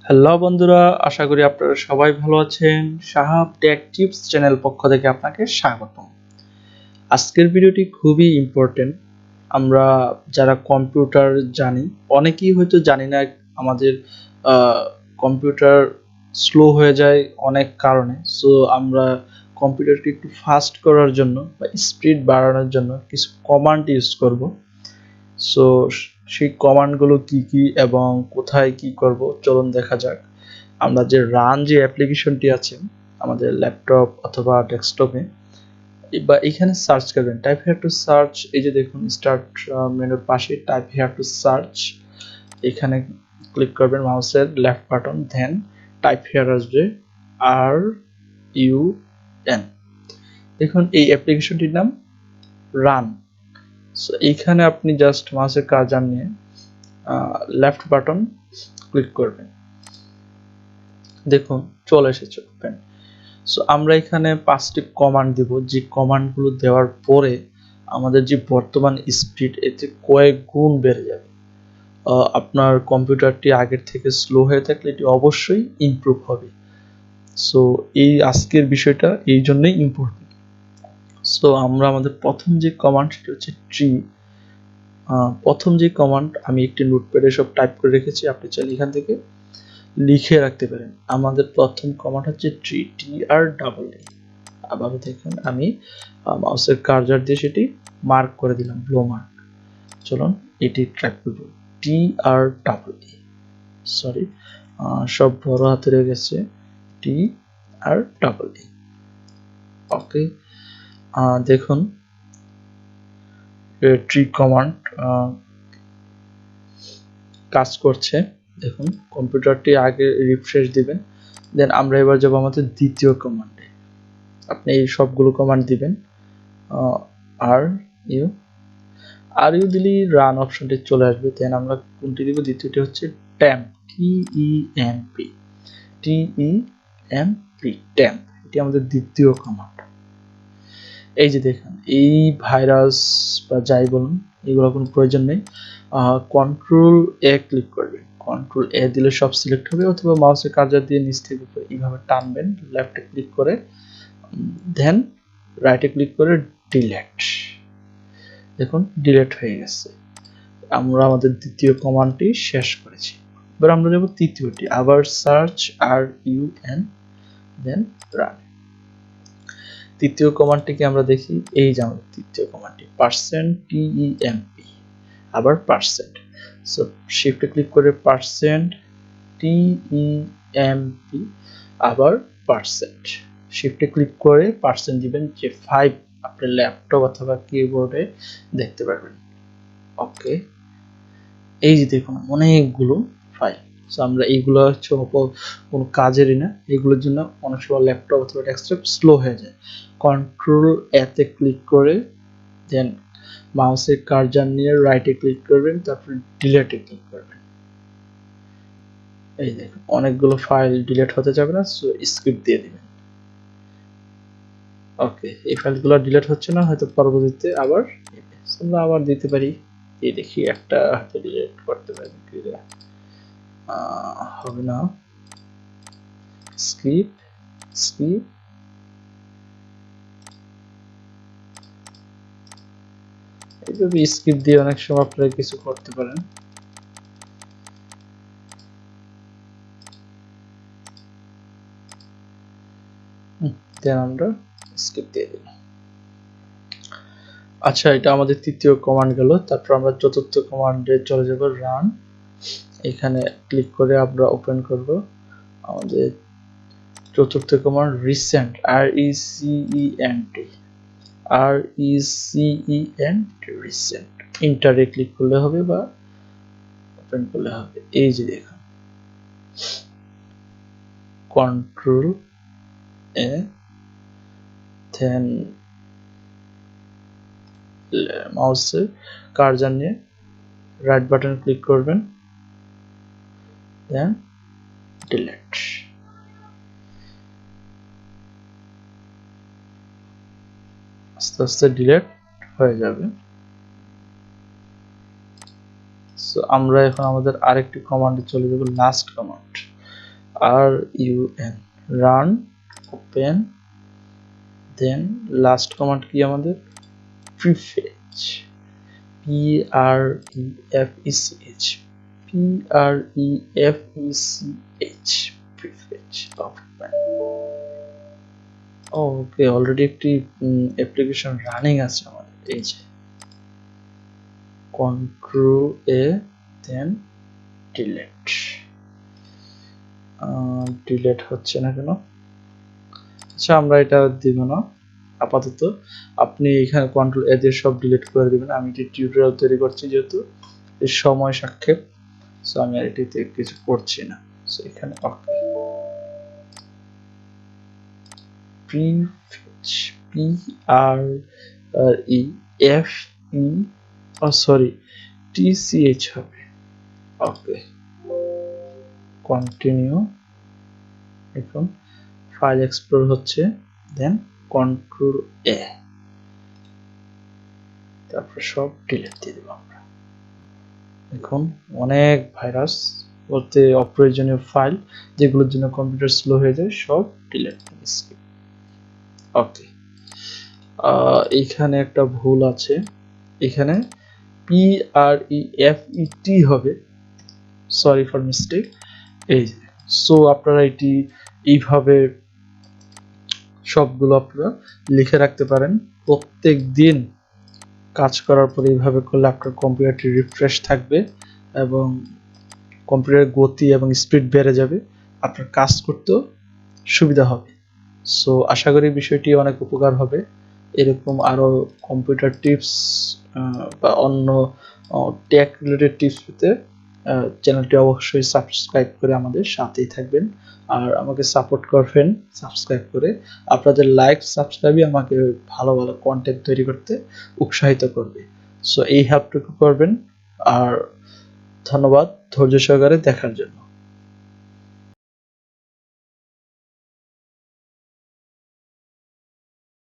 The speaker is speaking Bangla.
হ্যালো বন্ধুরা, আশা করি আপনারা সবাই ভালো আছেন। সাহাব টেক টিপস চ্যানেল পক্ষ থেকে আপনাকে স্বাগতম। আজকের ভিডিওটি খুবই ইম্পর্টেন্ট। আমরা যারা কম্পিউটার জানি, অনেকেই হয়তো জানি না আমাদের কম্পিউটার স্লো হয়ে যায় অনেক কারণে। সো আমরা কম্পিউটারকে একটু ফাস্ট করার জন্য বা স্পিড বাড়ানোর জন্য কিছু কমান্ড ইউজ করব। সো সেই কমান্ডগুলো কি কি এবং কোথায় কি করব চলুন দেখা যাক। আমরা যে রান যে অ্যাপ্লিকেশনটি আছে আমাদের ল্যাপটপ অথবা ডেস্কটপে বা এখানে সার্চ করবেন, টাইপ হিয়ার টু সার্চ। এই যে দেখুন স্টার্ট মেনুর পাশে টাইপ হিয়ার টু সার্চ, এখানে ক্লিক করবেন মাউসের left button, then type here আসবে RUN। দেখুন এই অ্যাপ্লিকেশনটির নাম রান। সো এইখানে আপনি জাস্ট মাউসের কার্সার নিয়ে লেফট বাটন ক্লিক করবেন, দেখুন চলে এসেছে ওপেন। সো আমরা এখানে 5টি কমান্ড দিব, যে কমান্ডগুলো দেওয়ার পরে আমাদের যে বর্তমান স্পিড এতে কয়েক গুণ বেড়ে যাবে। আপনার কম্পিউটারটি আগের থেকে স্লো হয়ে থাকলে এটি অবশ্যই ইমপ্রুভ হবে। সো এই আজকের বিষয়টা এই জন্যই ইম্পর্টেন্ট। সো আমরা আমাদের প্রথম যে কমান্ড সেটা হচ্ছে ট্রি। প্রথম যে কমান্ড আমি একটি নোটপ্যাডে সব টাইপ করে রেখেছি, আপনি চাইলে এখান থেকে লিখে রাখতে পারেন। আমাদের প্রথম কমান্ড হচ্ছে TREE। আবার দেখুন আমি মাউসের কার্সার দিয়ে সেটি মার্ক করে দিলাম, ব্লো মার্ক। চলুন এটি ট্র্যাক করব, TREE। সরি, সব বড় হাতে রয়ে গেছে, TREE। ওকে, দেখুন ট্রি কমান্ড কাজ করছে। দেখুন কম্পিউটারটি আগে রিফ্রেশ দিবেন, দেন আমরা এবার যাব আমাদের দ্বিতীয় কমান্ডে। আপনি এই সবগুলো কমান্ড দিবেন। আর ইউ দিলেই রান অপশনটি চলে আসবে। দেন আমরা কোনটি দিব? দ্বিতীয়টি হচ্ছে ট্যাম্প, TEMP, ট্যাম্প। এটি আমাদের দ্বিতীয় কমান্ড। এই যে দেখুন এই ভাইরাস বা যাই বলুন এগুলো কোনো প্রয়োজন নেই। কন্ট্রোল-A ক্লিক করবেন, কন্ট্রোল-A দিলে সব সিলেক্ট হবে, অথবা মাউসের কার্সার দিয়ে নিচ থেকে এইভাবে টানবেন, লেফটে ক্লিক করে দেন রাইটে ক্লিক করে ডিলেট। দেখুন ডিলেট হয়ে গেছে। আমরা আমাদের দ্বিতীয় কমান্ডটি শেষ করেছি। এবার আমরা যাব তৃতীয়টি, আবার সার্চ RUN দেন রান। তৃতীয় কমান্ডটিকে আমরা দেখি, এই যে আমাদের তৃতীয় কমান্ডটি %TEMP, আবার %। সো শিফটে ক্লিক করে %TEMP আবার %। শিফটে ক্লিক করে % দিবেন, যে 5 আপনার ল্যাপটপ অথবা কিবোর্ডে দেখতে পারবেন। ওকে, এই যে দেখুন অনেকগুলো ফাইল। সো আমরা এইগুলো হচ্ছে কোনো কাজেরই না, এগুলোর জন্য অনেক সময় ল্যাপটপ অথবা ডেস্কটপ স্লো হয়ে যায়। কন্ট্রোল-A তে ক্লিক করে দেন মাউসের কার্সার নিয়ে রাইটে ক্লিক করবেন, তারপর ডিলেটে ক্লিক করবেন। এই দেখুন অনেকগুলো ফাইল ডিলিট হতে যাবে না, সো স্কিপ দিয়ে দিবেন। ওকে, এই ফাইলগুলো ডিলিট হচ্ছে না, হয়তো পরবর্তীতে আবার আমরা আবার দিতে পারি। এই দেখি একটা হাতে ডিলিট করতে পারি কি হবে না, স্কিপ স্কিপ। এইভাবে স্কিপ দিয়ে অনেক সময় আপনারা কিছু করতে পারেন। দেন আমরা স্কিপ দিয়ে দিলাম। আচ্ছা, এটা আমাদের তৃতীয় কমান্ড গেল। তারপর আমরা চতুর্থ কমান্ডে চলে যাব, রান। এখানে ক্লিক করে আমরা ওপেন করব আমাদের চতুর্থ কমান্ড রিসেন্ট, RECENT, রিসেন্ট। ইন্টারে ক্লিক করলে হবে বা ওপেন করলে হবে। এই যে দেখুন কন্ট্রোল-A দেন মাউসের কার্সার নিয়ে রাইট বাটন ক্লিক করবেন, দেন ডিলিট। আস্তে আস্তে ডিলিট হয়ে যাবে। সো আমরা এখন আমাদের আরেকটি কমান্ডে চলে যাব, last command. run run open then last command কি আমাদের prefetch prefetch prefetch prefetch open okay already একটি অ্যাপ্লিকেশন রানিং আছে আমাদের এই যে কন্ট্রোল এ দেন ডিলেট হচ্ছে না কেন আচ্ছা আমরা এটা দিব না আপাতত আপনি এখানে কন্ট্রোল এ দিয়ে সব ডিলিট করে দিবেন আমি এটি টিউটোরিয়াল তৈরি করছি যেহেতু এর সময় সাক্ষেপ সো আমি আর এটিতে কিছু করছি না সো এখানে ওকে prefetch p r e f e sorry tch হবে ওকে কন্টিনিউ এখন ফাইল এক্সপ্লোর হচ্ছে দেন কন্ট্রোল এ তারপর সব ডিলিট দিয়ে দেব আমরা এখন অনেক ভাইরাস বলতে অপ্রয়োজনীয় ফাইল যেগুলোর জন্য কম্পিউটার স্লো হয়ে যায় সব ডিলিট দিচ্ছি ওকে এখানে একটা ভুল আছে এখানে prefet হবে সরি ফর মিস্টেক এই সো আপনারা এটি এইভাবে সবগুলো আপনারা লিখে রাখতে পারেন প্রত্যেক দিন কাজ করার পরে এইভাবে করলে আপনার কম্পিউটারটি রিফ্রেশ থাকবে এবং কম্পিউটারের গতি এবং স্পিড বেড়ে যাবে আপনার কাজ করতেও সুবিধা হবে সো আশা করি বিষয়টি অনেক উপকার হবে এরকম আরো কম্পিউটার টিপস বা অন্য টেক রিলেটেড টিপস পেতে চ্যানেলটি অবশ্যই সাবস্ক্রাইব করে আমাদের সাথেই থাকবেন আর আমাকে সাপোর্ট করবেন সাবস্ক্রাইব করে আপনাদের লাইক সাবস্ক্রাইবই আমাকে ভালো ভালো কন্টেন্ট তৈরি করতে উৎসাহিত করবে সো এই হেল্পটুকু করবেন আর ধন্যবাদ ধৈর্য সহকারে দেখার জন্য